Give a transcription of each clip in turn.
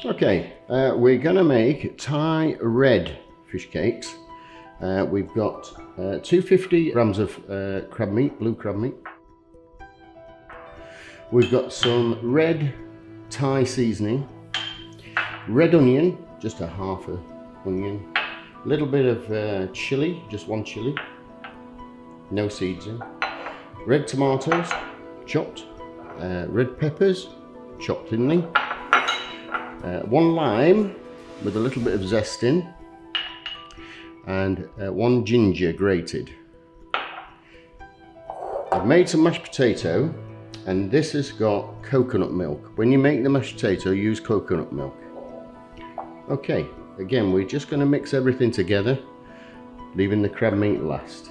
Okay, we're going to make Thai red fish cakes. We've got 250 grams of crab meat, blue crab meat. We've got some red Thai seasoning, red onion, just a half a onion, a little bit of chili, just one chili, no seeds in, red tomatoes, chopped, red peppers, chopped thinly, one lime with a little bit of zest in, and one ginger grated. I've made some mashed potato, and this has got coconut milk. When you make the mashed potato, use coconut milk. Okay, again, we're just going to mix everything together, leaving the crab meat last.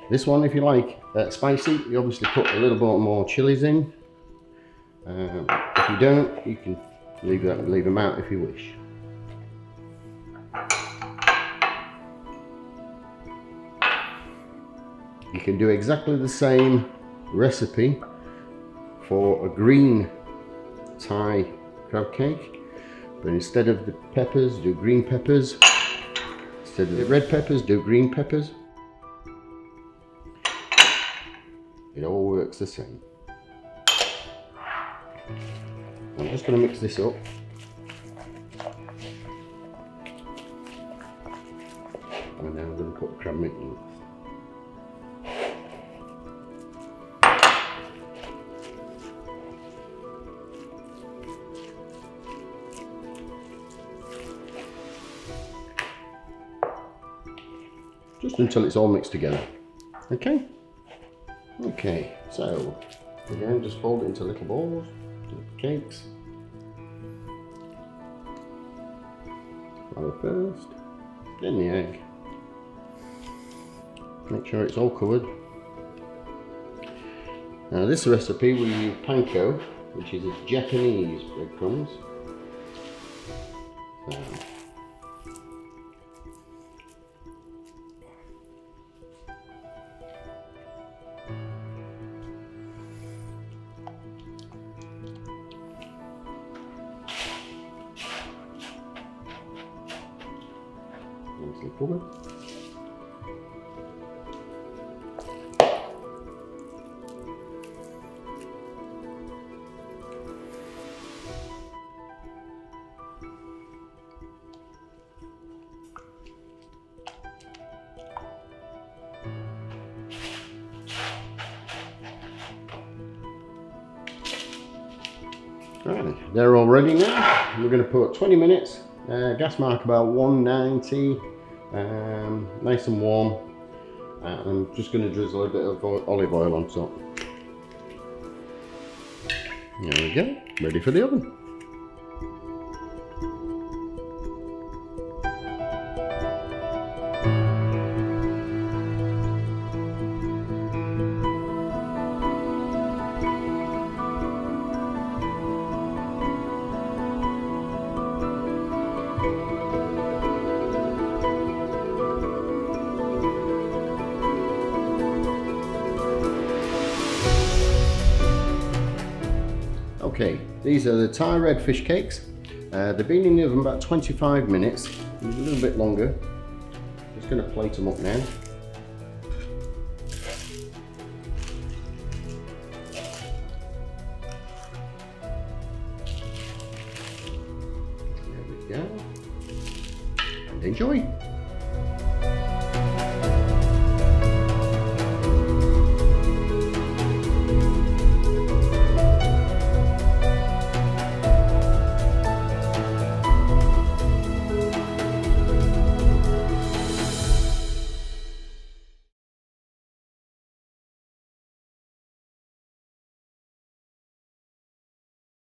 This one, if you like spicy, you obviously put a little bit more chilies in. If you don't, you can leave them out if you wish. You can do exactly the same recipe for a green Thai crab cake, but instead of the peppers, do green peppers. Instead of the red peppers, do green peppers. It all works the same. I'm just going to mix this up. And now I'm going to put the crab meat in. Just until it's all mixed together. Okay? Okay, so again, just fold it into little balls, little cakes. Flour first, then the egg. Make sure it's all covered. Now this recipe we use panko, which is a Japanese breadcrumbs. Nicely covered. Right, they're all ready now. We're going to put 20 minutes, gas mark about 190, nice and warm. I'm just going to drizzle a bit of olive oil on top. There we go, ready for the oven. Okay, these are the Thai red fish cakes. They've been in the oven about 25 minutes, a little bit longer. Just going to plate them up now. There we go. And enjoy.